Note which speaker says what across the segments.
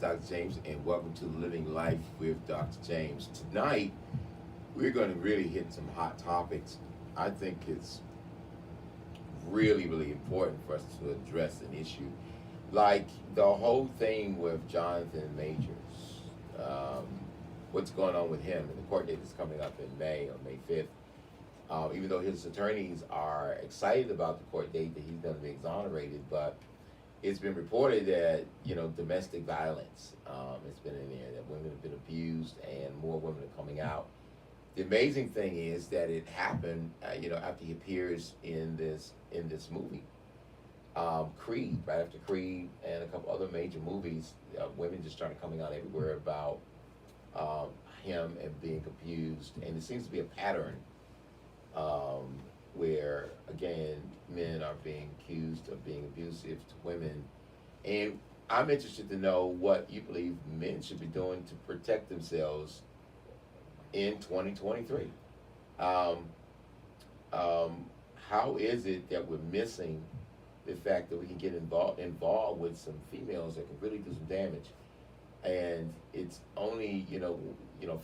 Speaker 1: Dr. James, and welcome to Living Life with Dr. James. Tonight, we're going to really hit some hot topics. I think it's really important for us to address an issue like the whole thing with Jonathan Majors. Um, what's going on with him? And the court date is coming up in May, on May 5th. Even though his attorneys are excited about the court date that he's going to be exonerated, but it's been reported that domestic violence has been in there, that women have been abused, and more women are coming out. The amazing thing is that it happened, after he appears in this movie, Creed. Right after Creed and a couple other major movies, women just started coming out everywhere about him and being abused, and it seems to be a pattern where, again, men are being accused of being abusive to women. And I'm interested to know what you believe men should be doing to protect themselves in 2023. Um, how is it that we're missing the fact that we can get involved with some females that can really do some damage? And it's only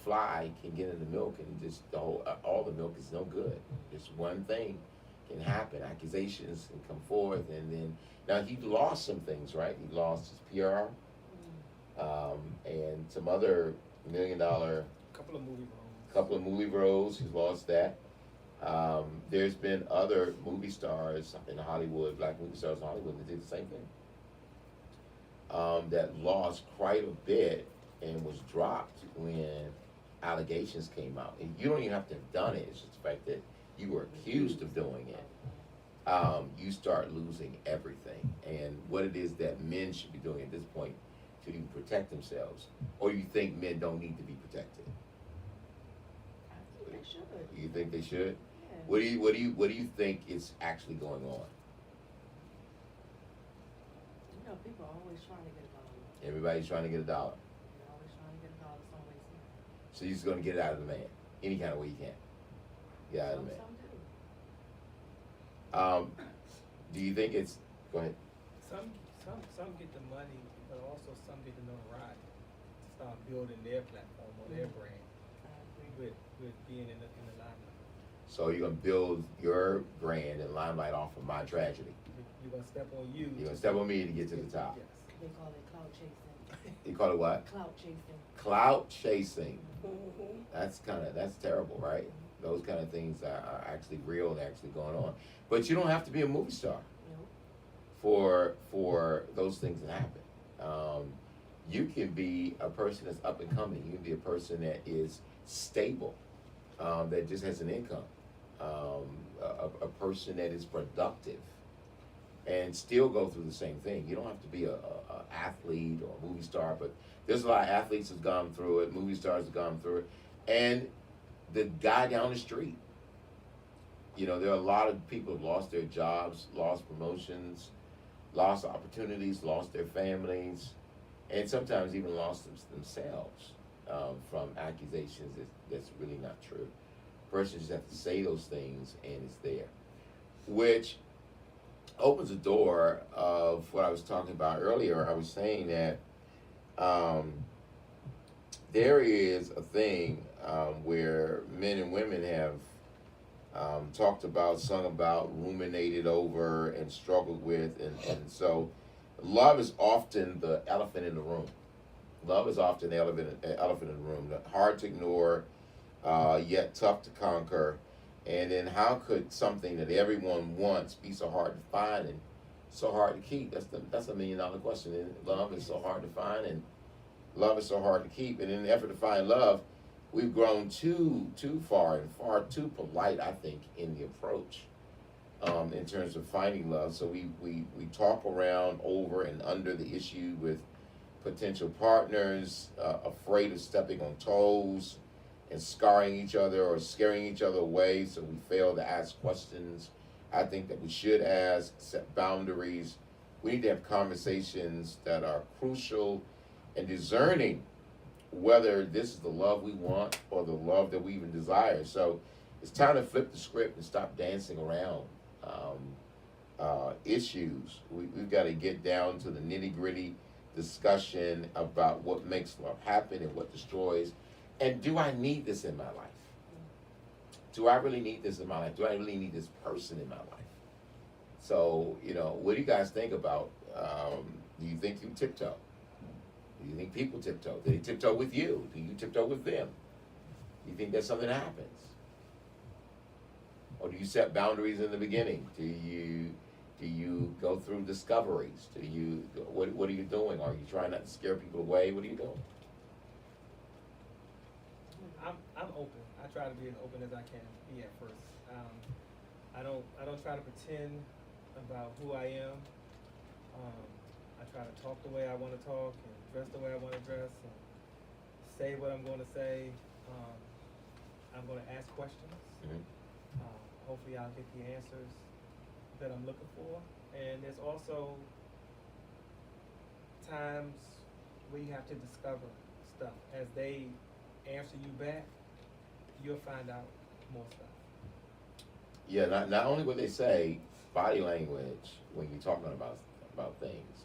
Speaker 1: fly can get in the milk, and just all the milk is no good. Just one thing can happen. Accusations can come forth, and then now he lost some things, right? He lost his PR, and some other $1 million couple of movie roles. He's lost that. There's been other movie stars in Hollywood, black movie stars in Hollywood, that did the same thing. That lost quite a bit and was dropped when allegations came out. And you don't even have to have done it. It's just the fact that you were accused of doing it. You start losing everything. And what it is that men should be doing at this point to even protect themselves. Or you think men don't need to be protected?
Speaker 2: I think they should.
Speaker 1: You think they should?
Speaker 2: Yeah.
Speaker 1: What do you think is actually going on?
Speaker 2: People are always trying to get a dollar.
Speaker 1: Everybody's trying to get a dollar.
Speaker 2: They're always trying to get a dollar some way, somehow.
Speaker 1: So you're just gonna get it out of the man. Any kind of way you can. Get out of the man.
Speaker 2: Some do.
Speaker 1: Do you think it's go ahead.
Speaker 3: Some get the money, but also some get the notoriety to start building their platform or their brand
Speaker 2: I agree.
Speaker 3: with being in the limelight.
Speaker 1: So you're gonna build your brand and limelight off of my tragedy.
Speaker 3: You're gonna step on you.
Speaker 1: You're gonna step on me to get to the top.
Speaker 3: Yes.
Speaker 2: They call it clout chasing.
Speaker 1: You call it what?
Speaker 2: Clout chasing.
Speaker 1: Clout chasing.
Speaker 2: Mm-hmm.
Speaker 1: That's terrible, right? Those kind of things are actually real and actually going on. But you don't have to be a movie star for those things to happen. You can be a person that's up and coming. You can be a person that is stable, that just has an income, a person that is productive, and still go through the same thing. You don't have to be a athlete or a movie star, but there's a lot of athletes that's gone through it, movie stars have gone through it, and the guy down the street. There are a lot of people who lost their jobs, lost promotions, lost opportunities, lost their families, and sometimes even lost themselves from accusations that's really not true. Persons just have to say those things, and it's there, which opens a door of what I was talking about earlier. I was saying that there is a thing where men and women have talked about, sung about, ruminated over, and struggled with, and so love is often the elephant in the room. Love is often the elephant in the room, hard to ignore, yet tough to conquer. And then how could something that everyone wants be so hard to find and so hard to keep? That's $1 million question. And love is so hard to find, and love is so hard to keep. And in the effort to find love, we've grown too far and far too polite, I think, in the approach in terms of finding love. So we talk around over and under the issue with potential partners, afraid of stepping on toes and scarring each other or scaring each other away, so we fail to ask questions I think that we should ask, set boundaries. We need to have conversations that are crucial and discerning whether this is the love we want or the love that we even desire. So it's time to flip the script and stop dancing around issues. We've got to get down to the nitty-gritty discussion about what makes love happen and what destroys. And do I need this in my life? Do I really need this in my life? Do I really need this person in my life? So, what do you guys think about, do you think you tiptoe? Do you think people tiptoe? Do they tiptoe with you? Do you tiptoe with them? Do you think that something happens? Or do you set boundaries in the beginning? Do you go through discoveries? What are you doing? Are you trying not to scare people away? What are you doing?
Speaker 3: I'm open. I try to be as open as I can be at first. I don't try to pretend about who I am. I try to talk the way I want to talk and dress the way I want to dress and say what I'm going to say. I'm going to ask questions.
Speaker 1: Mhm.
Speaker 3: Hopefully I'll get the answers that I'm looking for. And there's also times where you have to discover stuff. As they answer you back, you'll find out more stuff.
Speaker 1: Yeah, not only what they say, body language when you're talking about things.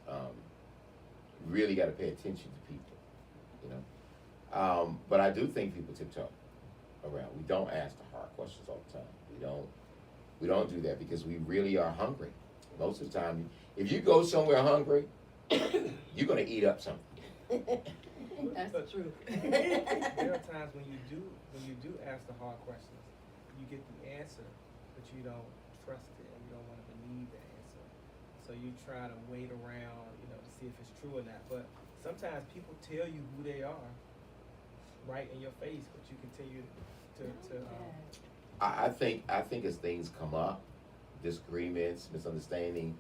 Speaker 1: Really got to pay attention to people, But I do think people tiptoe around. We don't ask the hard questions all the time. We don't do that because we really are hungry. Most of the time, if you go somewhere hungry, you're gonna eat up something.
Speaker 2: That's the truth.
Speaker 3: There are times when you do ask the hard questions, you get the answer, but you don't trust it and you don't want to believe the answer. So you try to wait around, to see if it's true or not. But sometimes people tell you who they are right in your face, but you continue to
Speaker 1: I think as things come up, disagreements, misunderstanding,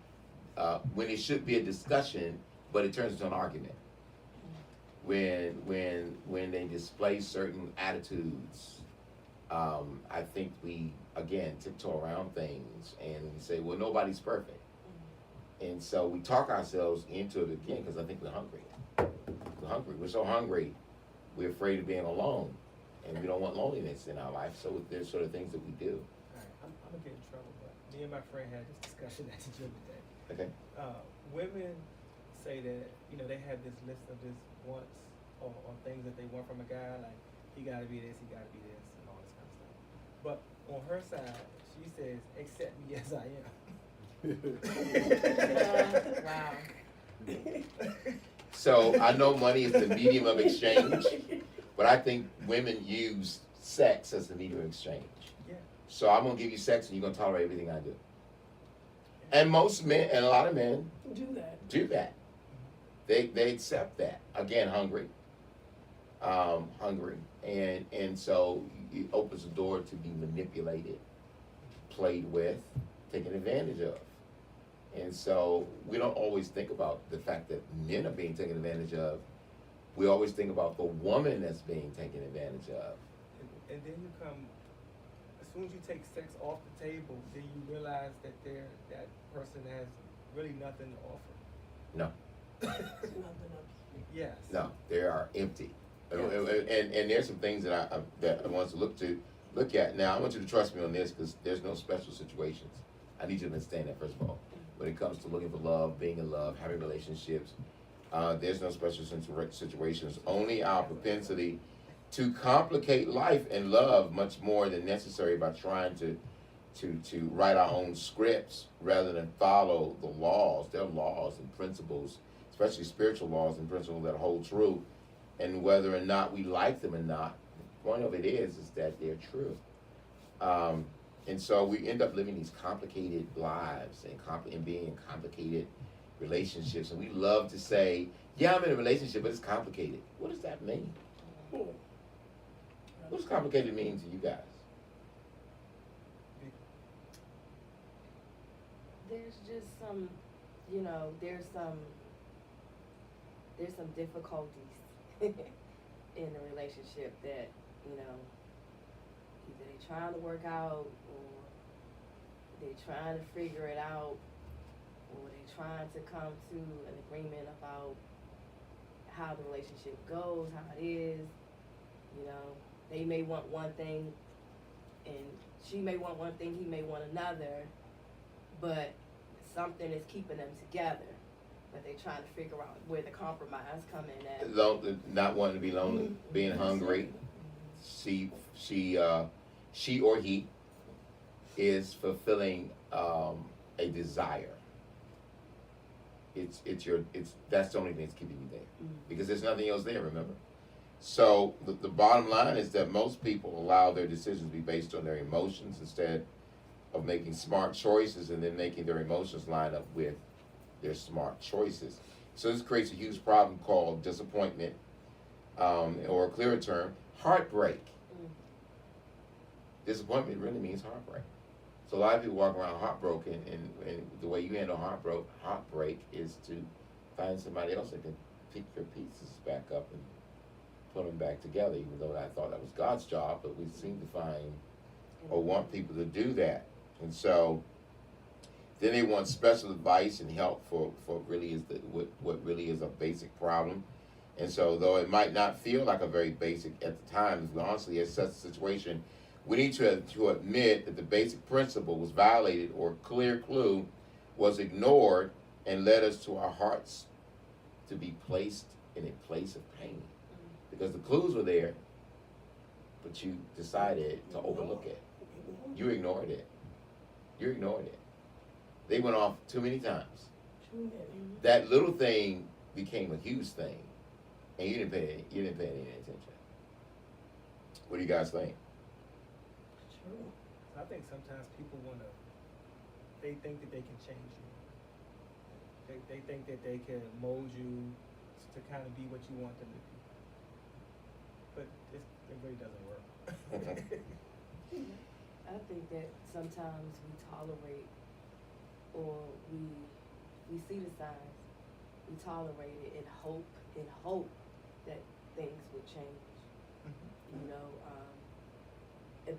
Speaker 1: when it should be a discussion, but it turns into an argument. When they display certain attitudes, I think we again tiptoe around things and we say, well, nobody's perfect, and so we talk ourselves into it again because I think we're hungry. We're so hungry, we're afraid of being alone, and we don't want loneliness in our life. So there's sort of things that we do.
Speaker 3: All right, I'm gonna get in trouble, but me and my friend had this discussion at the gym today.
Speaker 1: Okay.
Speaker 3: Women say that they have this list of this wants or things that they want from a guy, like he gotta be this, he gotta be this, and all this kind of stuff. But on her side, she says, "Accept me as I am."
Speaker 2: Wow.
Speaker 1: So I know money is the medium of exchange, but I think women use sex as the medium of exchange.
Speaker 3: Yeah.
Speaker 1: So I'm gonna give you sex and you're gonna tolerate everything I do. And most men, and a lot of men, do that. They accept that. Again, hungry. And so it opens the door to be manipulated, played with, taken advantage of. And so we don't always think about the fact that men are being taken advantage of. We always think about the woman that's being taken advantage of.
Speaker 3: And then you come, as soon as you take sex off the table, then you realize that that person has really nothing to offer.
Speaker 1: No.
Speaker 3: Yes.
Speaker 1: No, they are empty.
Speaker 3: Yes.
Speaker 1: And there's some things that I want to look at. Now I want you to trust me on this because there's no special situations. I need you to understand that first of all. When it comes to looking for love, being in love, having relationships, there's no special situations. Only our propensity to complicate life and love much more than necessary by trying to write our own scripts rather than follow the laws. There are laws and principles, especially spiritual laws and principles that hold true. And whether or not we like them or not, the point of it is that they're true. And so we end up living these complicated lives and being in complicated relationships. And we love to say, yeah, I'm in a relationship, but it's complicated. What does that mean? What does complicated mean to you guys?
Speaker 2: There's just some, there's some difficulties in the relationship that, either they're trying to work out or they're trying to figure it out or they're trying to come to an agreement about how the relationship goes, how it is. They may want one thing and she may want one thing, he may want another, but something is keeping them together. but they trying to figure out where the compromise come in at.
Speaker 1: Not wanting to be lonely, being hungry. She or he is fulfilling a desire. It's that's the only thing that's keeping you there, because there's nothing else there. Remember, so the bottom line is that most people allow their decisions to be based on their emotions instead of making smart choices, and then making their emotions line up with their smart choices. So this creates a huge problem called disappointment, or a clearer term, heartbreak. Disappointment really means heartbreak. So a lot of people walk around heartbroken, and the way you handle heartbreak is to find somebody else that can pick your pieces back up and put them back together, even though I thought that was God's job, but we seem to find or want people to do that. And so then they want special advice and help for really is what really is a basic problem. And so though it might not feel like a very basic at the time, honestly, it's such a situation, we need to admit that the basic principle was violated, or clear clue was ignored, and led us to our hearts to be placed in a place of pain. Because the clues were there, but you decided to overlook it. You ignored it. You ignored it. They went off too many times. That little thing became a huge thing, and you didn't pay any attention. What do you guys think?
Speaker 3: I think sometimes people they think that they can change you. They think that they can mold you to kind of be what you want them to be. But it really doesn't work.
Speaker 2: I think that sometimes we tolerate, or we see the signs, we tolerate it in hope that things would change. You know,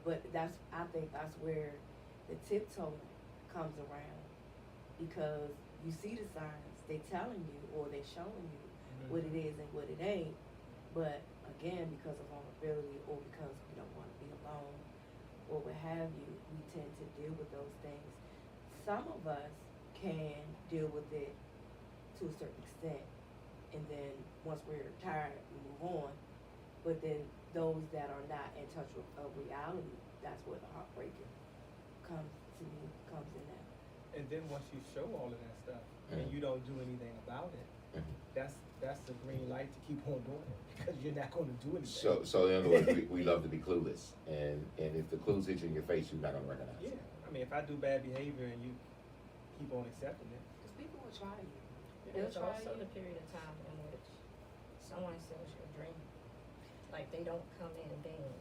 Speaker 2: but I think that's where the tiptoeing comes around, because you see the signs, they telling you or they showing you what it is and what it ain't. But again, because of vulnerability, or because we don't want to be alone, or what have you, we tend to deal with those things. Some of us can deal with it to a certain extent, and then once we're tired, we move on. But then those that are not in touch with reality, that's where the heartbreaking comes in at.
Speaker 3: And then once you show all of that stuff and you don't do anything about it, that's the green light to keep on doing it, because you're not going to do anything.
Speaker 1: So in other words, we love to be clueless, and if the clues hit you in your face, you're not going to recognize it.
Speaker 3: Yeah, I mean, if I do bad behavior and you keep on accepting it,
Speaker 2: Because people will try you.
Speaker 4: There's
Speaker 2: They'll try
Speaker 4: also
Speaker 2: you.
Speaker 4: the period of time in which someone sells you a dream. Like, they don't come in being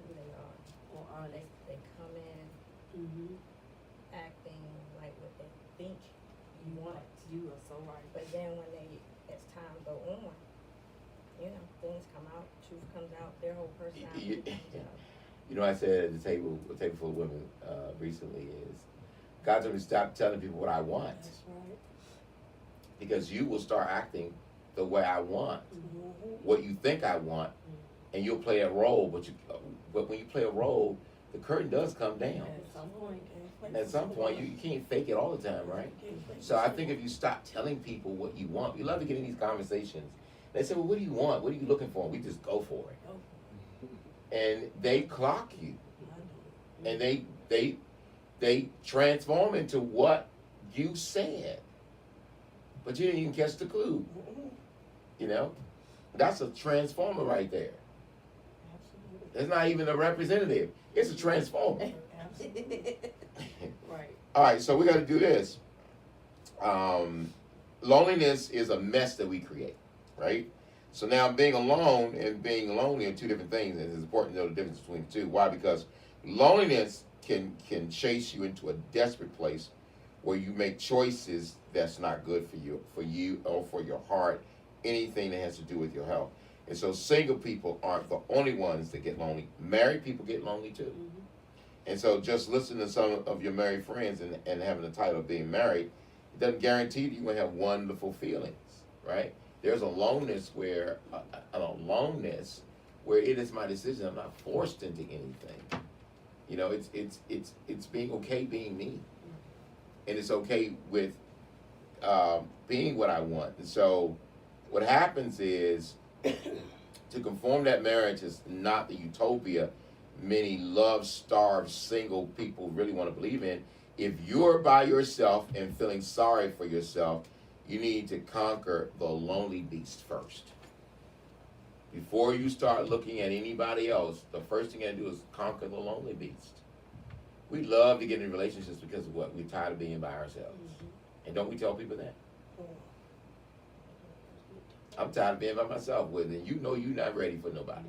Speaker 4: who they are.
Speaker 2: Or honest.
Speaker 4: They come in acting like what they think you want.
Speaker 2: You are so right.
Speaker 4: But then when as time go on, you know, things come out, truth comes out, their whole personality comes out.
Speaker 1: You know, I said at a table full of women recently is, God told me to stop telling people what I want.
Speaker 2: That's right.
Speaker 1: Because you will start acting the way I want, what you think I want, and you'll play a role. But when you play a role, the curtain does come down. At some point, you can't fake it all the time, right? So I think if you stop telling people what you want, we love to get in these conversations. They say, well, what do you want? What are you looking for? We just go for it. And they clock you. And they transform into what you said. But you didn't even catch the clue. You know? That's a transformer right there. It's not even a representative. It's a transformer.
Speaker 2: Right.
Speaker 1: All right, so we got to do this. Loneliness is a mess that we create, right? So now being alone and being lonely are two different things, and it's important to know the difference between the two. Why? Because loneliness can chase you into a desperate place where you make choices that's not good for you or for your heart, anything that has to do with your health. And so single people aren't the only ones that get lonely. Married people get lonely too. And so just listening to some of your married friends and having the title of being married, it doesn't guarantee that you're going to have wonderful feelings, right? There's a aloneness where it is my decision. I'm not forced into anything. You know, it's being okay being me. And it's okay with being what I want. And so what happens is to conform that marriage is not the utopia many love-starved single people really want to believe in. If you're by yourself and feeling sorry for yourself, you need to conquer the lonely beast first. Before you start looking at anybody else, the first thing you gotta do is conquer the lonely beast. We love to get in relationships because of what? We're tired of being by ourselves. And don't we tell people that? I'm tired of being by myself with it. You know you're not ready for nobody.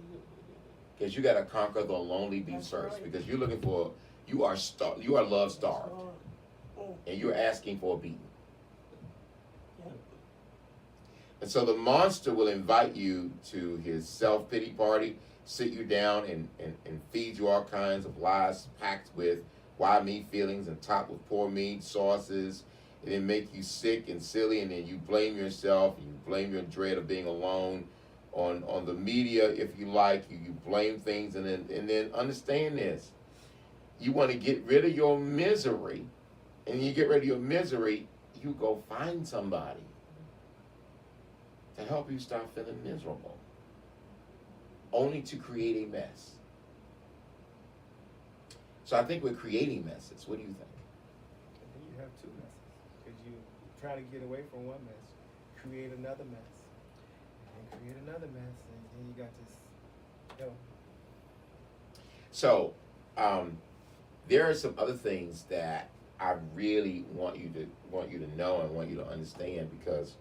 Speaker 1: Because you gotta conquer the lonely beast first. Because you're looking for, you are love starved. And you're asking for a beating. And so the monster will invite you to his self-pity party, sit you down and feed you all kinds of lies packed with why me feelings and topped with poor meat sauces, and then make you sick and silly, and then you blame yourself, and you blame your dread of being alone on the media, if you like, you blame things, and then understand this. You want to get rid of your misery, and you get rid of your misery, you go find somebody to help you stop feeling miserable, only to create a mess. So I think we're creating messes. What do you think?
Speaker 3: And then you have two messes, because you try to get away from one mess, create another mess, and then create another mess, and then you got this,
Speaker 1: So there are some other things that I really want you to know and want you to understand, because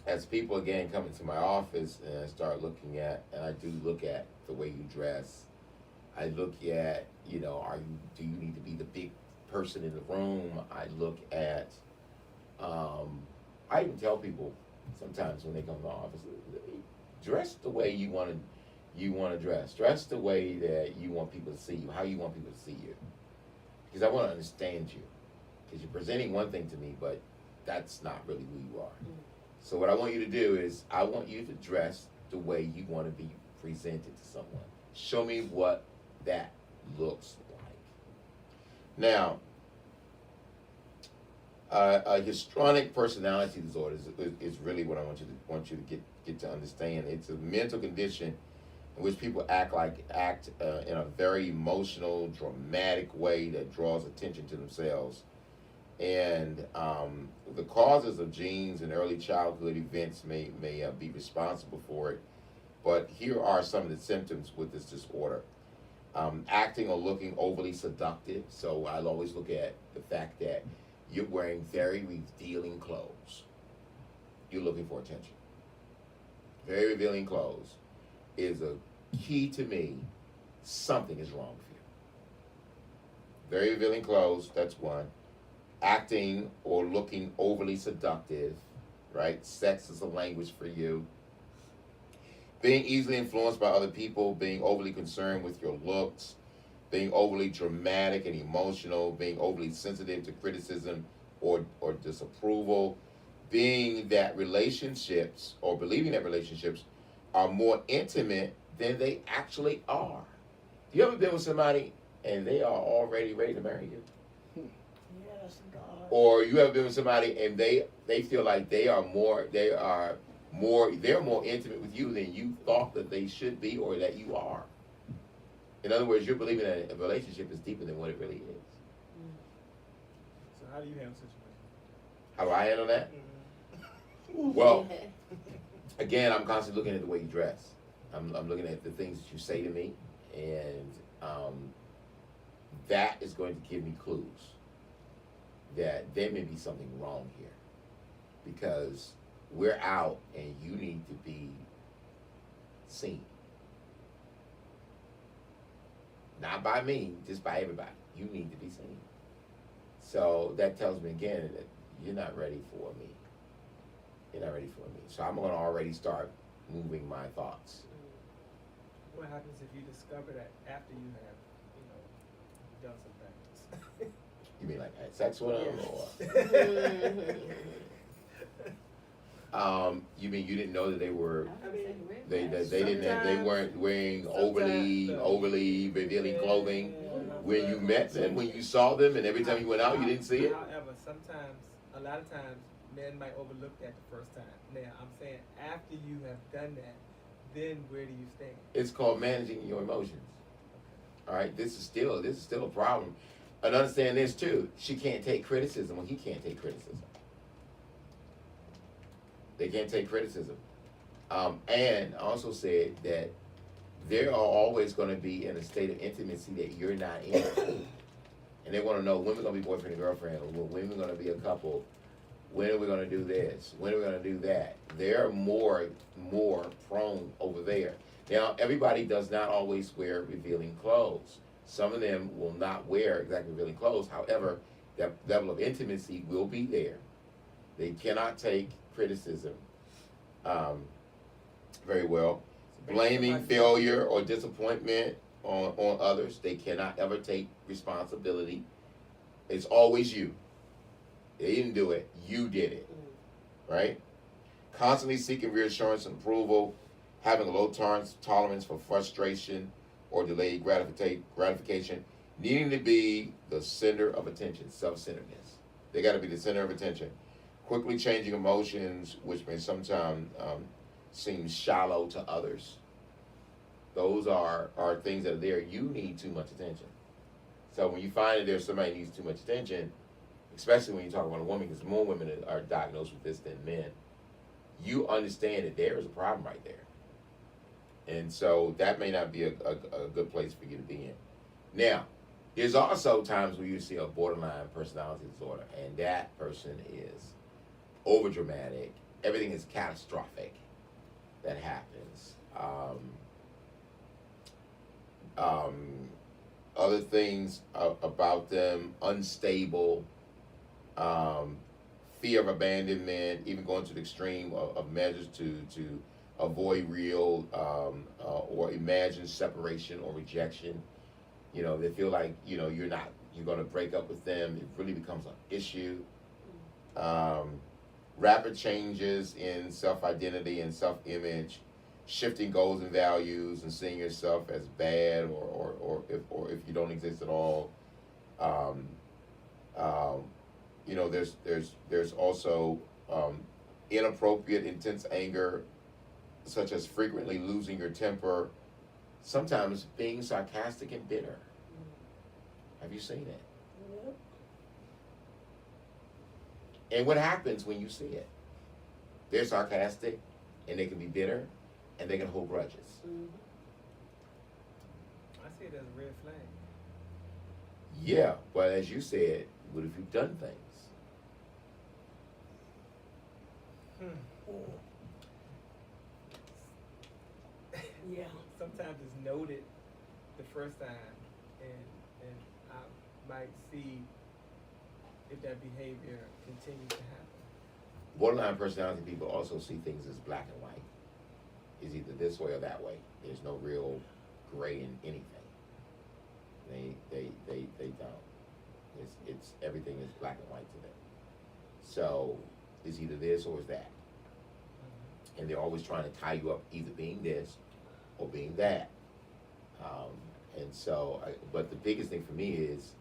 Speaker 1: as people again come into my office and I start looking at, and I do look at the way you dress, I look at, do you need to be the big person in the room? I look at, I even tell people sometimes when they come to the office, dress the way you want to dress. Dress the way that you want people to see you, how you want people to see you. Because I want to understand you. Because you're presenting one thing to me, but that's not really who you are. So what I want you to do is, I want you to dress the way you want to be presented to someone. Show me what that looks like. Now, a histrionic personality disorder is really what I want you to get to understand. It's a mental condition in which people act in a very emotional, dramatic way that draws attention to themselves. And the causes of genes and early childhood events may be responsible for it. But here are some of the symptoms with this disorder. Acting or looking overly seductive. So I'll always look at the fact that you're wearing very revealing clothes. You're looking for attention. Very revealing clothes is a key to me. Something is wrong with you. Very revealing clothes, that's one. Acting or looking overly seductive, right? Sex is a language for you. Being easily influenced by other people, being overly concerned with your looks, being overly dramatic and emotional, being overly sensitive to criticism or disapproval, being that relationships or believing that relationships are more intimate than they actually are. You ever been with somebody and they are already ready to marry you? Or you ever been with somebody and they feel like they're more intimate with you than you thought that they should be or that you are. In other words, you're believing that a relationship is deeper than what it really is.
Speaker 3: So how do you handle situations?
Speaker 1: How do I handle that? Well, again, I'm constantly looking at the way you dress. I'm looking at the things that you say to me, and that is going to give me clues that there may be something wrong here, because we're out and you need to be seen. Not by me, just by everybody. You need to be seen. So that tells me again that you're not ready for me. You're not ready for me. So I'm going to already start moving my thoughts.
Speaker 3: What happens if you discover that after you have, done some things?
Speaker 1: You mean like had sex with them, or you mean you didn't know that they were they weren't wearing overly revealing clothing when you met them, when you saw them, and every time you went out you didn't see it?
Speaker 3: However, sometimes a lot of times men might overlook that the first time. Now I'm saying after you have done that, then where do you stand?
Speaker 1: It's called managing your emotions. All right, this is still a problem. And understand this too. She can't take criticism when he can't take criticism. They can't take criticism. And also said that they are always going to be in a state of intimacy that you're not in. And they want to know when we're going to be boyfriend and girlfriend, or when we're going to be a couple, when are we going to do this, when are we going to do that. They're more prone over there. Now, everybody does not always wear revealing clothes. Some of them will not wear exactly revealing clothes. However, that level of intimacy will be there. They cannot take criticism very well.
Speaker 3: So
Speaker 1: Blaming
Speaker 3: basically,
Speaker 1: failure or disappointment on others. They cannot ever take responsibility. It's always you. They didn't do it. You did it. Right? Constantly seeking reassurance and approval. Having a low tolerance for frustration or delayed gratification. Needing to be the center of attention. Self-centeredness. They got to be the center of attention. Quickly changing emotions, which may sometimes seem shallow to others. Those are things that are there. You need too much attention. So when you find that there's somebody who needs too much attention, especially when you talk about a woman, because more women are diagnosed with this than men, you understand that there is a problem right there. And so that may not be a good place for you to be in. Now, there's also times where you see a borderline personality disorder, and that person is overdramatic. Everything is catastrophic that happens. Other things about them: unstable, fear of abandonment, even going to the extreme of measures to avoid real or imagined separation or rejection. You know, they feel like, you know, you're going to break up with them. It really becomes an issue. Rapid changes in self-identity and self-image, shifting goals and values, and seeing yourself as bad or if you don't exist at all. You know, there's also inappropriate, intense anger, such as frequently losing your temper, sometimes being sarcastic and bitter. Have you seen it?
Speaker 4: Yep.
Speaker 1: And what happens when you see it? They're sarcastic, and they can be bitter, and they can hold grudges.
Speaker 3: I see it as a red flag.
Speaker 1: Yeah, but as you said, what if you've done things?
Speaker 2: Yeah.
Speaker 3: Sometimes it's noted the first time, and I might see if that behavior continues to happen.
Speaker 1: Borderline personality people also see things as black and white. It's either this way or that way. There's no real gray in anything. They don't. It's everything is black and white to them. So it's either this or it's that. And they're always trying to tie you up either being this or being that. And so, but the biggest thing for me is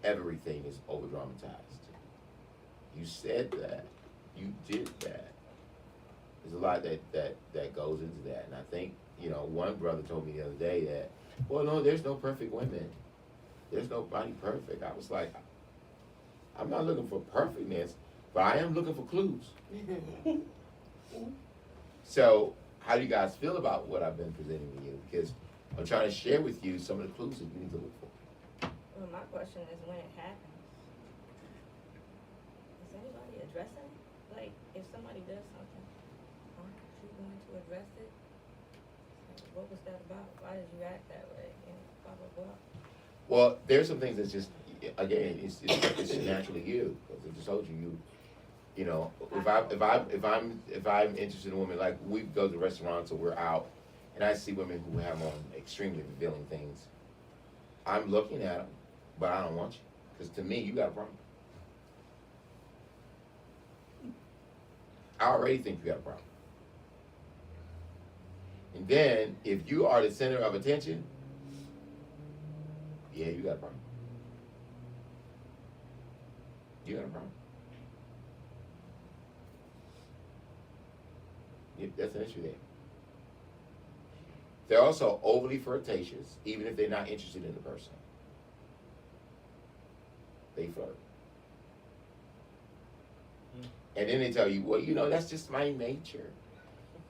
Speaker 1: everything is over dramatized. You said that. You did that. There's a lot that goes into that. And I think, you know, one brother told me the other day that, well, no, there's no perfect women. There's nobody perfect. I was like, I'm not looking for perfectness, but I am looking for clues. So, how do you guys feel about what I've been presenting to you? Because I'm trying to share with you some of the clues that you need to look for.
Speaker 4: Well, my question is when it happens. Is anybody addressing it? Like, if somebody does something, aren't you going to address it? Like, what was that about? Why did you act that way? And blah, blah, blah.
Speaker 1: Well, there's some things that's just, again, it's naturally you. Because I just told you, you know, if I'm interested in a woman, like we go to restaurants or we're out, and I see women who have on extremely revealing things, I'm looking at them, but I don't want you, because to me, you got a problem. I already think you got a problem. And then, if you are the center of attention, yeah, you got a problem. You got a problem. That's an issue there. They're also overly flirtatious, even if they're not interested in the person. They flirt. And then they tell you, well, that's just my nature.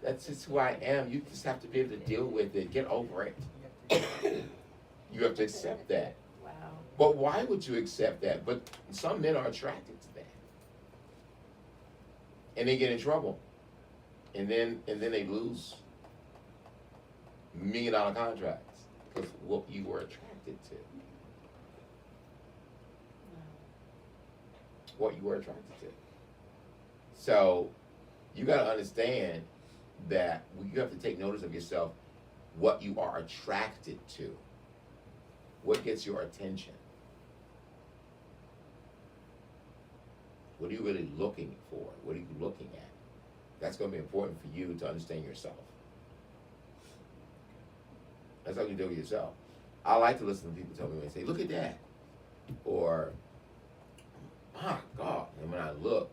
Speaker 1: That's just who I am. You just have to be able to deal with it. Get over it. You have to accept that.
Speaker 2: Wow.
Speaker 1: But why would you accept that? But some men are attracted to that. And they get in trouble. And then they lose $1 million contracts because what you were attracted to. What you were attracted to. So you got to understand that you have to take notice of yourself, what you are attracted to, what gets your attention. What are you really looking for? What are you looking at? That's going to be important for you to understand yourself. That's how you do it yourself. I like to listen to people tell me when they say, look at that. Or, my God. And when I look,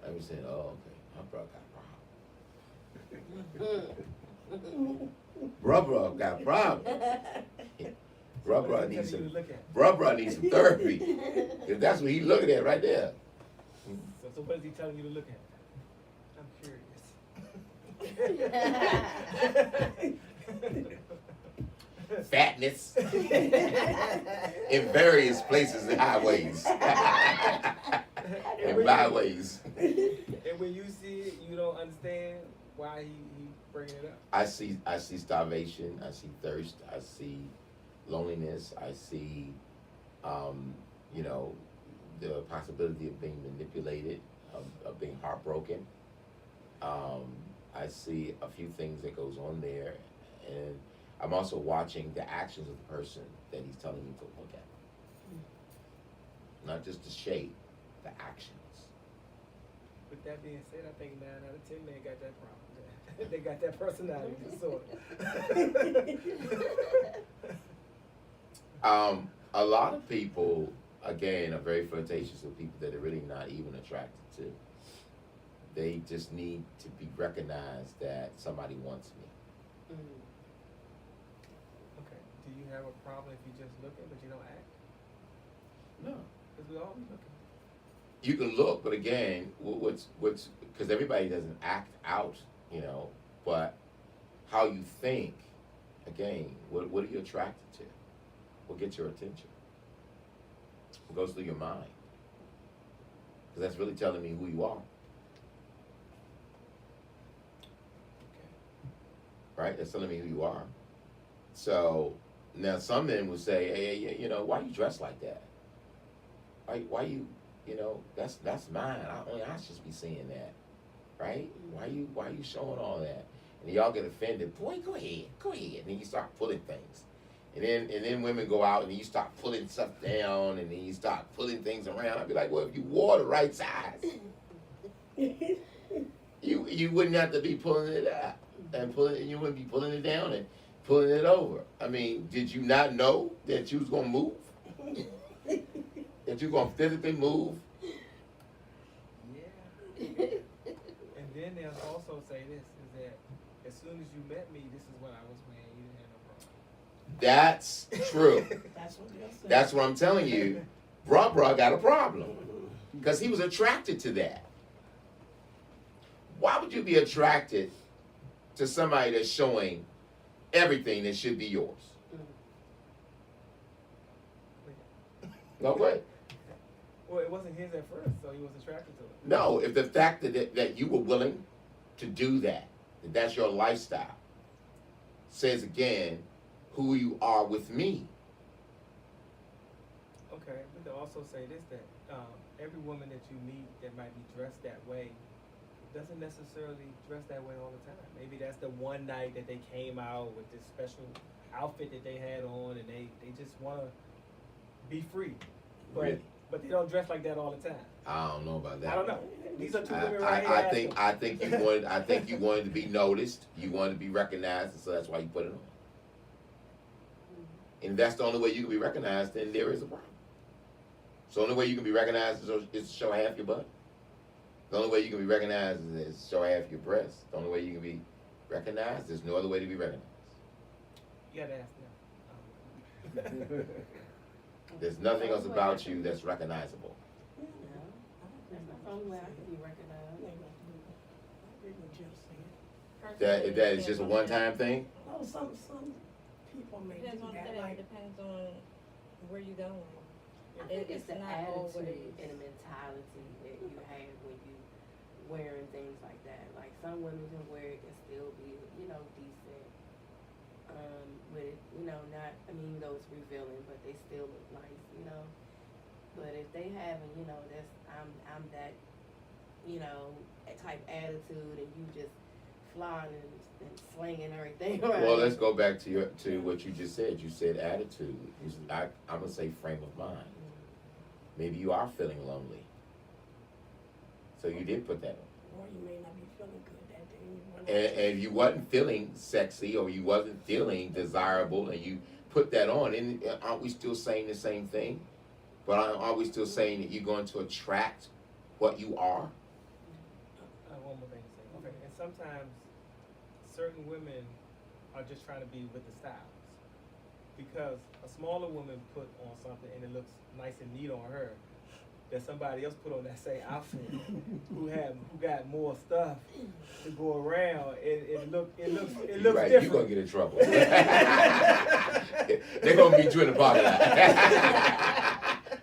Speaker 1: I be saying, oh, okay, my brother got a problem. Bruh got a problem. Bruh needs some therapy. Because that's what he's looking at right there.
Speaker 3: So what is he telling you to look at? I'm curious.
Speaker 1: Fatness in various places and highways. And byways.
Speaker 3: And when you see it, you don't understand why he bringing it up.
Speaker 1: I see starvation. I see thirst. I see loneliness. I see, the possibility of being manipulated, of being heartbroken. I see a few things that goes on there, and I'm also watching the actions of the person that he's telling me to look at. Not just the shape, the actions.
Speaker 3: With that being said, I think 9 out of 10 men got that problem. They got that personality disorder.
Speaker 1: A lot of people, again, are very flirtatious with people that they're really not even attracted to. They just need to be recognized that somebody wants me.
Speaker 3: Okay. Do you have a problem if you're just looking but you don't act?
Speaker 1: No.
Speaker 3: Because we always looking.
Speaker 1: You can look, but again, what's because everybody doesn't act out, but how you think, again, what are you attracted to? What gets your attention? What goes through your mind? Because that's really telling me who you are.
Speaker 3: Okay.
Speaker 1: Right? That's telling me who you are. So now some men will say, hey, why you dress like that? Why you, that's mine. Only I should be seeing that, right? Why you showing all that? And y'all get offended. Boy, go ahead. And then you start pulling things, and then women go out and you start pulling stuff down, and then you start pulling things around. I'd be like, well, if you wore the right size, you wouldn't have to be pulling it up and you wouldn't be pulling it down and pulling it over. I mean, did you not know that you was gonna move? That you're going to physically move?
Speaker 3: Yeah. And then they'll also say this, is that as soon as you met me, this is what I was wearing. You didn't have no problem.
Speaker 1: That's true.
Speaker 2: That's what they'll say.
Speaker 1: That's what I'm telling you. Bruh got a problem. Because he was attracted to that. Why would you be attracted to somebody that's showing everything that should be yours? No way.
Speaker 3: Well, it wasn't his at first, so he was attracted to it.
Speaker 1: No, if the fact that you were willing to do that's your lifestyle, says again who you are with me.
Speaker 3: Okay, but they'll also say this, that every woman that you meet that might be dressed that way doesn't necessarily dress that way all the time. Maybe that's the one night that they came out with this special outfit that they had on, and they just want to be free.
Speaker 1: Really?
Speaker 3: But they don't dress like that all the time.
Speaker 1: I don't know about that.
Speaker 3: I don't know. These are two women right here.
Speaker 1: I think you wanted to be noticed. You wanted to be recognized, and so that's why you put it on. And if that's the only way you can be recognized, then there is a problem. So the only way you can be recognized is to show half your butt. The only way you can be recognized is show half your breasts. The only way you can be recognized, there's no other way to be recognized.
Speaker 3: You gotta ask them.
Speaker 1: There's nothing else about you that's recognizable.
Speaker 2: You know, that's the only way I can be recognized.
Speaker 1: That is just a one-time thing.
Speaker 5: Oh, some people may do
Speaker 4: Depends on
Speaker 5: that,
Speaker 4: that,
Speaker 5: like,
Speaker 4: depends on where you going.
Speaker 2: I think it's
Speaker 4: It's
Speaker 2: the
Speaker 4: not
Speaker 2: attitude
Speaker 4: always-
Speaker 2: and the mentality that you have when you wearing things like that. Like some women can wear it and still be, you know, decent. With, you know, not, I mean, though it's revealing, but they still look nice, you know. But if they having, you know, I'm that, you know, type attitude, and you just flying and slinging everything around.
Speaker 1: Well, let's go back to what you just said. You said attitude. I'm gonna say frame of mind. Maybe you are feeling lonely, so you did put that on.
Speaker 5: or you may not be feeling good that day. You wanna-
Speaker 1: And you wasn't feeling sexy or you wasn't feeling desirable, and you put that on, and aren't we still saying the same thing? But aren't we still saying that you're going to attract what you are?
Speaker 3: One more thing to say. Okay, and sometimes certain women are just trying to be with the styles. Because a smaller woman put on something and it looks nice and neat on her, that somebody else put on that same outfit who got more stuff to go around, it looks
Speaker 1: You're right,
Speaker 3: different.
Speaker 1: you're gonna get in trouble. They're gonna meet you in the parking lot.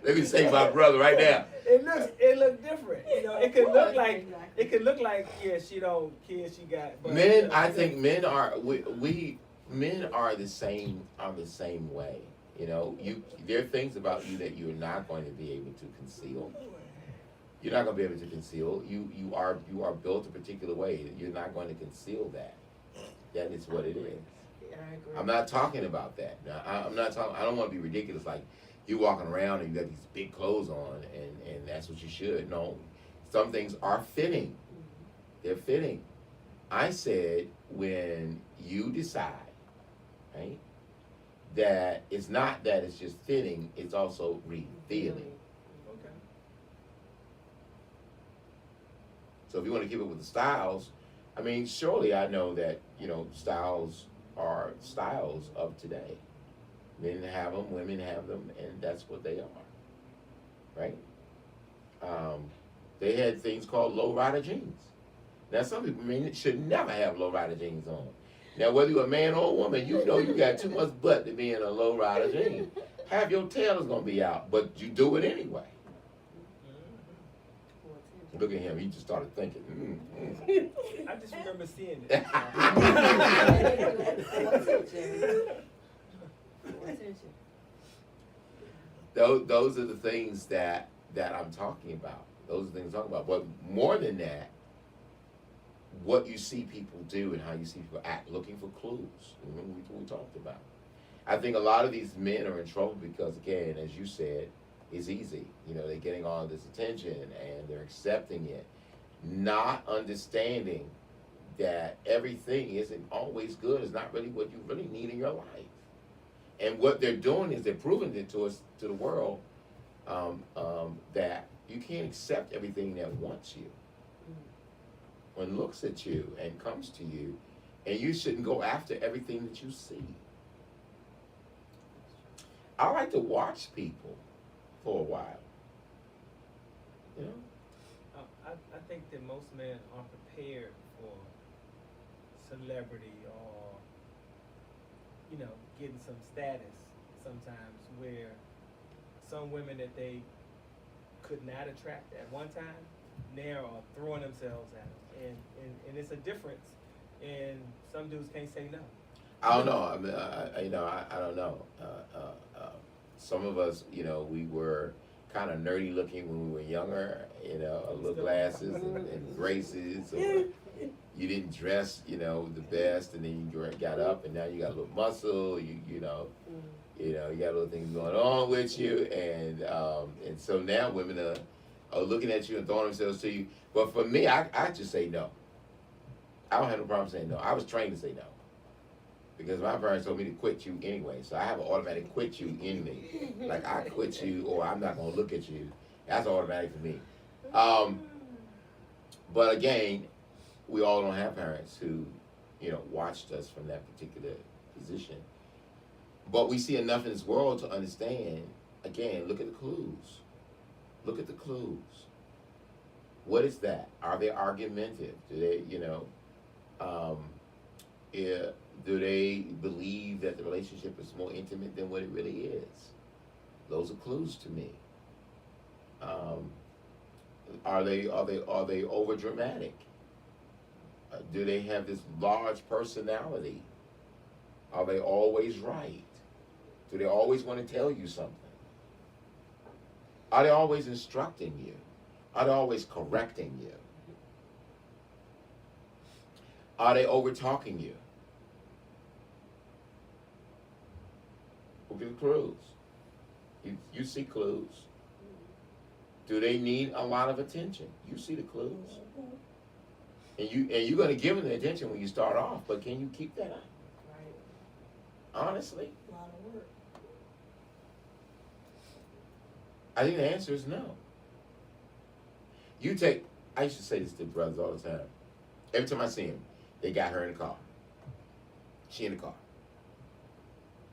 Speaker 1: Let me say my brother right now.
Speaker 3: It looks different. You know, it could look like
Speaker 2: Exactly.
Speaker 3: it could look like she don't care, she got. But,
Speaker 1: Men, I think men are men are the same way. You know, there are things about you that you're not going to be able to conceal. You're not going to be able to conceal. You are built a particular way. You're not going to conceal that. That is what it is.
Speaker 2: Yeah, I agree.
Speaker 1: I'm not talking about that. Now, I'm not talking. I don't want to be ridiculous. Like you walking around and you got these big clothes on, and that's what you should. No, some things are fitting. They're fitting. I said when you decide, right, that it's not that it's just fitting. It's also revealing.
Speaker 3: Okay.
Speaker 1: So if you want to keep it with the styles, I mean, surely I know that, you know, styles are styles of today. Men have them, women have them, and that's what they are, right? They had things called low-rider jeans. Now, some people should never have low-rider jeans on. Now, whether you're a man or a woman, you know you got too much butt to be in a low-rider jean. Half your tail is going to be out, but you do it anyway. Look at him, he just started thinking.
Speaker 3: I just remember seeing
Speaker 2: For
Speaker 3: it.
Speaker 2: attention.
Speaker 1: Those are the things that I'm talking about. Those are the things I'm talking about. But more than that, what you see people do and how you see people act, looking for clues. Remember we talked about. I think a lot of these men are in trouble because, again, as you said, it's easy. You know, they're getting all this attention and they're accepting it, not understanding that everything isn't always good. It's not really what you really need in your life. And what they're doing is they're proving it to us, to the world, that you can't accept everything that wants you, and looks at you and comes to you, and you shouldn't go after everything that you see. I like to watch people for a while. You know?
Speaker 3: I think that most men aren't prepared for celebrity or, you know, getting some status sometimes, where some women that they could not attract at one time now are throwing themselves at them. And it's a difference, and some dudes can't say no.
Speaker 1: I don't know. I mean, I don't know. Some of us, you know, we were kind of nerdy looking when we were younger, you know, little glasses and braces, or you didn't dress, you know, the best, and then you got up, and now you got a little muscle, you know, you got little things going on with you, and so now women are looking at you and throwing themselves to you. But for me, I just say no. I don't have no problem saying no. I was trained to say no, because my parents told me to quit you anyway. So I have an automatic quit you in me. Like, I quit you, or I'm not gonna look at you. That's automatic for me. But again, we all don't have parents who, watched us from that particular position. But we see enough in this world to understand, again, look at the clues. Look at the clues. What is that? Are they argumentative? Do they, do they believe that the relationship is more intimate than what it really is? Those are clues to me. Are they over dramatic? Do they have this large personality? Are they always right? Do they always want to tell you something? Are they always instructing you? Are they always correcting you? Are they over talking you? Look at the clues. You see clues. Do they need a lot of attention? You see the clues. And you're gonna give them the attention when you start off, but can you keep that up?
Speaker 2: Right.
Speaker 1: Honestly?
Speaker 5: A lot of work.
Speaker 1: I think the answer is no. I used to say this to brothers all the time. Every time I see them, they got her in the car. She in the car.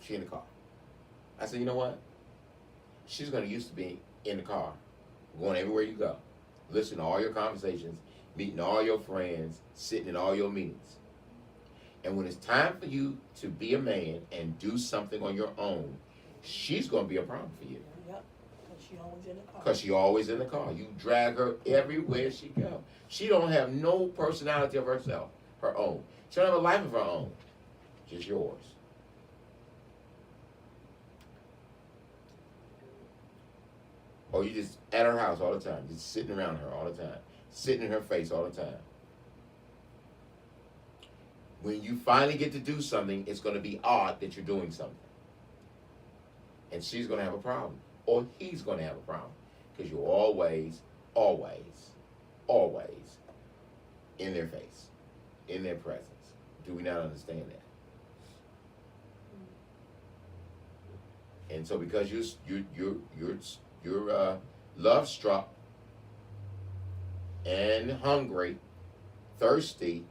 Speaker 1: She in the car. I said, you know what? She's gonna used to be in the car, going everywhere you go, listening to all your conversations, meeting all your friends, sitting in all your meetings. And when it's time for you to be a man and do something on your own, she's gonna be a problem for you.
Speaker 5: Yep, because she always in the car.
Speaker 1: Because she always in the car. You drag her everywhere she go. She don't have no personality of herself, her own. She don't have a life of her own. Just yours. Or you just at her house all the time, just sitting around her all the time, sitting in her face all the time. When you finally get to do something, it's going to be odd that you're doing something. And she's going to have a problem. Or he's going to have a problem. Because you're always in their face, in their presence. Do we not understand that? And so because you're love struck and hungry, thirsty,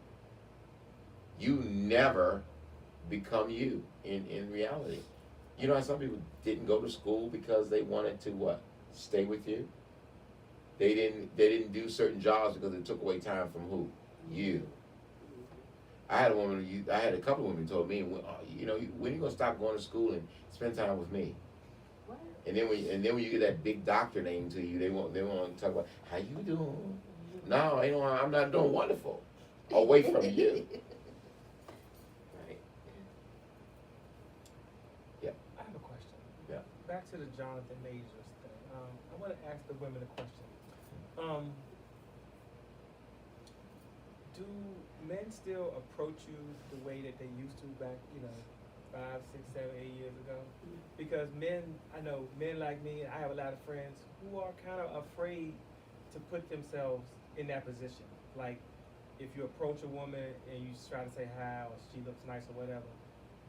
Speaker 1: you never become you in reality. You know how some people didn't go to school because they wanted to what? Stay with you? They didn't do certain jobs because it took away time from who? You. I had a couple of women who told me, when are you gonna stop going to school and spend time with me?
Speaker 2: What?
Speaker 1: And then when you get that big doctor name to you, they want to talk about how you doing. No, I'm not doing wonderful. Away from you.
Speaker 2: Right.
Speaker 3: I have a question.
Speaker 1: Yeah.
Speaker 3: Back to the Jonathan Majors thing. I want to ask the women a question. Do men still approach you the way that they used to back, 5, 6, 7, 8 years ago? Because I know men like me, I have a lot of friends who are kind of afraid to put themselves in that position. Like, if you approach a woman and you try to say hi or she looks nice or whatever,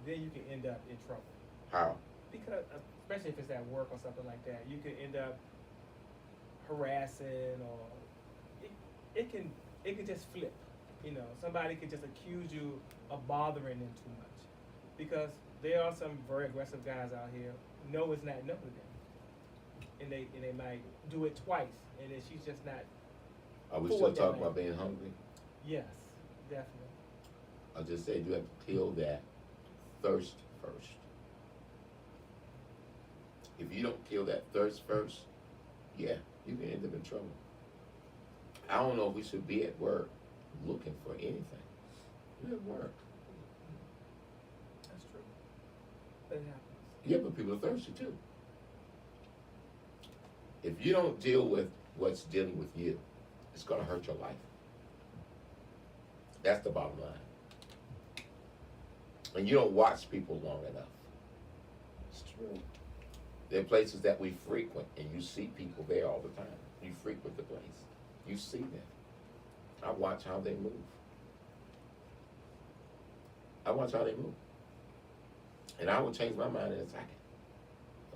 Speaker 3: then you can end up in trouble.
Speaker 1: How?
Speaker 3: Because, especially if it's at work or something like that, you could end up harassing, or it can just flip. Somebody could just accuse you of bothering them too much, because there are some very aggressive guys out here. No is not no to them, and they might do it twice, and then she's just not.
Speaker 1: Are we
Speaker 3: For
Speaker 1: still
Speaker 3: what they
Speaker 1: talking
Speaker 3: like.
Speaker 1: about being hungry?
Speaker 3: Yes, definitely.
Speaker 1: I just said you have to kill that thirst first. If you don't kill that thirst first, yeah, you can end up in trouble. I don't know if we should be at work looking for anything. We're at work.
Speaker 3: That's true. That happens.
Speaker 1: Yeah, but people are thirsty too. If you don't deal with what's dealing with you, it's going to hurt your life. That's the bottom line. And you don't watch people long enough.
Speaker 5: It's true.
Speaker 1: There are places that we frequent, and you see people there all the time. You frequent the place. You see them. I watch how they move. I watch how they move. And I will change my mind in a second.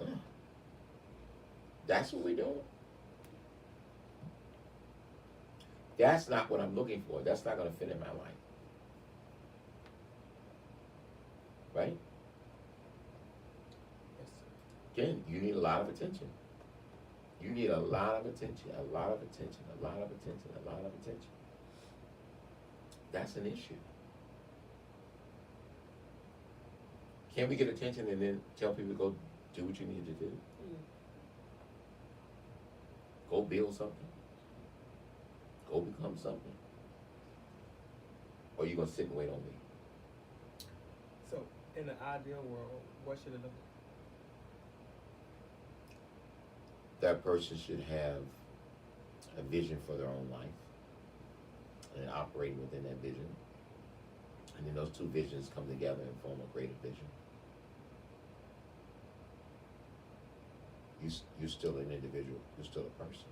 Speaker 1: Ugh. That's what we're doing. That's not what I'm looking for. That's not gonna fit in my life. Right?
Speaker 3: Yes, sir.
Speaker 1: Again, you need a lot of attention. You need a lot of attention, a lot of attention, a lot of attention, a lot of attention. That's an issue. Can we get attention and then tell people to go do what you need to do? Go build something. Go become something. Or you gonna sit and wait on me?
Speaker 3: So, in the ideal world, what should it look
Speaker 1: That person should have a vision for their own life and operating within that vision. And then those two visions come together and form a greater vision. You're still an individual. You're still a person.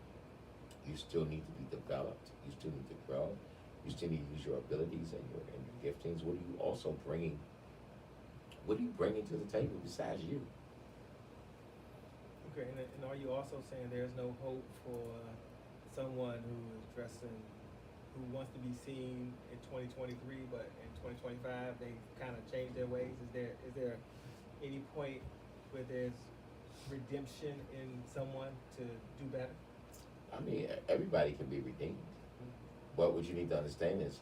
Speaker 1: You still need to be developed. You still need to grow. You still need to use your abilities and your giftings. What are you also bringing? What are you bringing to the table besides you?
Speaker 3: Okay, and are you also saying there's no hope for someone who is dressing, who wants to be seen in 2023, but in 2025 they kind of change their ways? Is there any point where there's redemption in someone to do better?
Speaker 1: I mean, everybody can be redeemed. But what you need to understand is,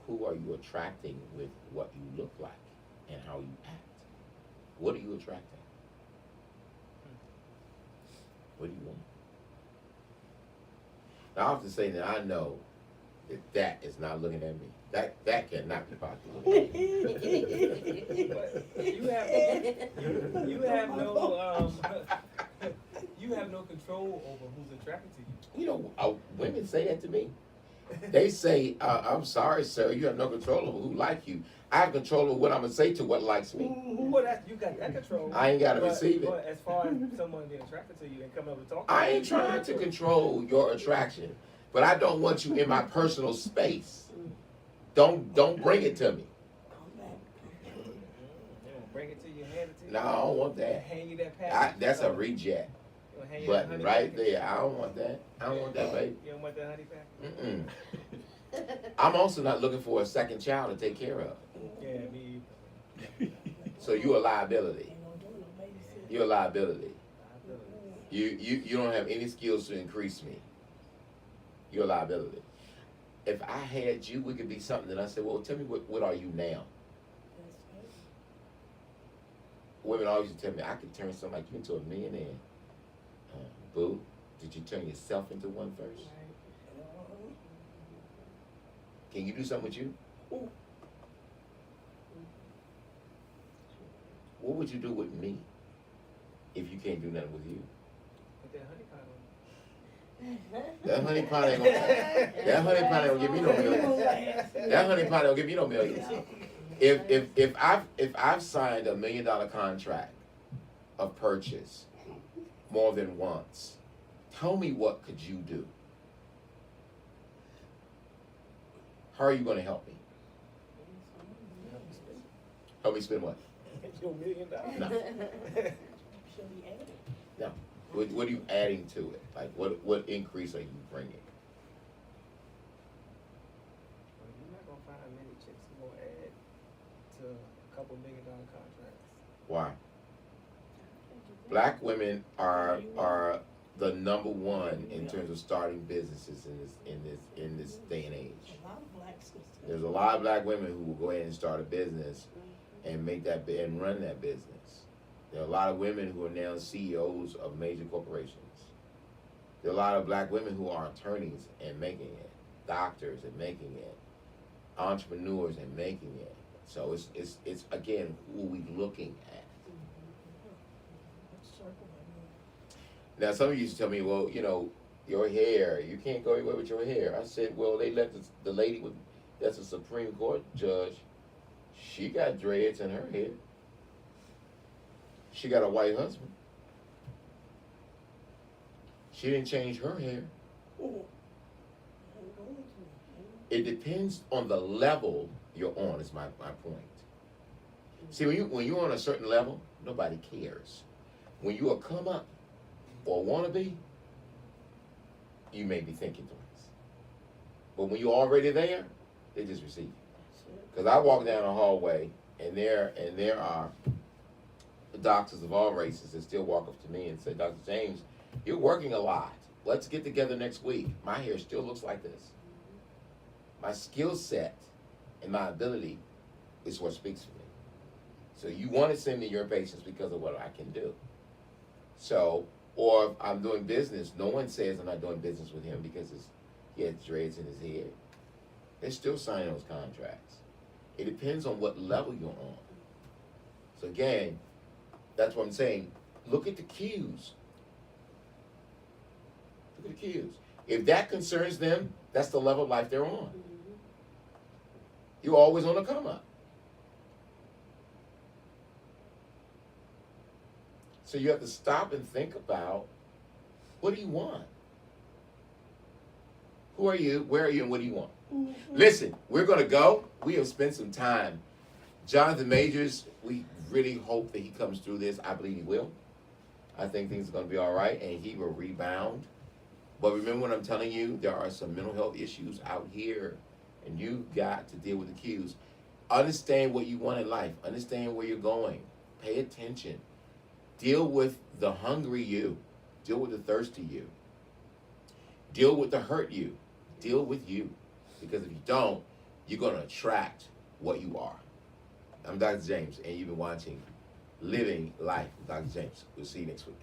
Speaker 1: who are you attracting with what you look like and how you act? What are you attracting? What do you want? Now, I often say that I know that is not looking at me. That cannot be possible.
Speaker 3: But you have no you have no control over who's attracted to you.
Speaker 1: You know, women say that to me. They say, I'm sorry, sir, you have no control over who like you. I have control over what I'm going to say to what likes me.
Speaker 3: Well, you got that control.
Speaker 1: I ain't got to
Speaker 3: But-
Speaker 1: receive it.
Speaker 3: But as far as someone being attracted to you and coming up and talking,
Speaker 1: I ain't trying to control your attraction, but I don't want you in my personal space. Don't bring it to me.
Speaker 5: Come back.
Speaker 3: They gonna bring it to you, hand it to you.
Speaker 1: No, I don't want that.
Speaker 3: Hand you that package.
Speaker 1: That's a reject
Speaker 3: They gonna hand you that
Speaker 1: button
Speaker 3: honey
Speaker 1: right
Speaker 3: package.
Speaker 1: there. I don't want that. I don't want that, baby.
Speaker 3: You don't want that honey package?
Speaker 1: Mm-mm. I'm also not looking for a second child to take care of.
Speaker 3: Yeah, me.
Speaker 1: So you're a liability.
Speaker 5: Ain't gonna do no babysitting.
Speaker 1: You're a liability.
Speaker 3: either.
Speaker 1: You don't have any skills to increase me. You're a liability. If I had you, we could be something. And I said, well, tell me what are you now?
Speaker 5: That's right.
Speaker 1: Women always tell me I could turn something like you into a millionaire. Boo, did you turn yourself into one first? Can you do something with you?
Speaker 5: Ooh.
Speaker 1: What would you do with me if you can't do nothing with you?
Speaker 3: Put that honey pot on.
Speaker 1: That honey pot ain't gonna give me no millions. That honey pot don't give me no millions. If I've signed $1 million contract of purchase more than once, tell me what could you do? How are you gonna help me? Help me spend what?
Speaker 3: Your $1 million.
Speaker 1: No.
Speaker 5: Should be added.
Speaker 1: No. What are you adding to it? Like what increase are you bringing?
Speaker 3: You're not gonna find many chicks who gonna add to a couple $1 million contracts.
Speaker 1: Why? Black women are the number one in terms of starting businesses in this day and age.
Speaker 5: A lot of black sisters.
Speaker 1: There's a lot of black women who will go ahead and start a business and make that and run that business. There are a lot of women who are now CEOs of major corporations. There are a lot of black women who are attorneys and making it, doctors and making it, entrepreneurs and making it. So it's again, who are we looking at?
Speaker 5: Circle
Speaker 1: Now, some of you used to tell me, well, you know, your hair, you can't go anywhere with your hair. I said, well, they let the lady that's a Supreme Court judge, she got dreads in her hair. She got a white husband. She didn't change her hair.
Speaker 5: Ooh.
Speaker 1: It depends on the level you're on, is my point. See, when you're on a certain level, nobody cares. When you are come up or want to be, you may be thinking twice. But when you're already there, they just receive you.
Speaker 5: That's it.
Speaker 1: Because I walk down the hallway, and there are doctors of all races that still walk up to me and say, Dr. James, you're working a lot. Let's get together next week. My hair still looks like this. My skill set and my ability is what speaks for me. So you want to send me your patients because of what I can do. So, or if I'm doing business, no one says I'm not doing business with him because he had dreads in his head. They're still signing those contracts. It depends on what level you're on. So again, that's what I'm saying. Look at the cues. Look at the cues. If that concerns them, that's the level of life they're on. You're always on the come up. So you have to stop and think about, what do you want? Who are you? Where are you? And what do you want? Listen, we're going to go. We have spent some time. Jonathan Majors, we really hope that he comes through this. I believe he will. I think things are going to be all right, and he will rebound. But remember what I'm telling you, there are some mental health issues out here, and you've got to deal with the cues. Understand what you want in life. Understand where you're going. Pay attention. Deal with the hungry you. Deal with the thirsty you. Deal with the hurt you. Deal with you. Because if you don't, you're going to attract what you are. I'm Dr. James, and you've been watching Living Life with Dr. James. We'll see you next week.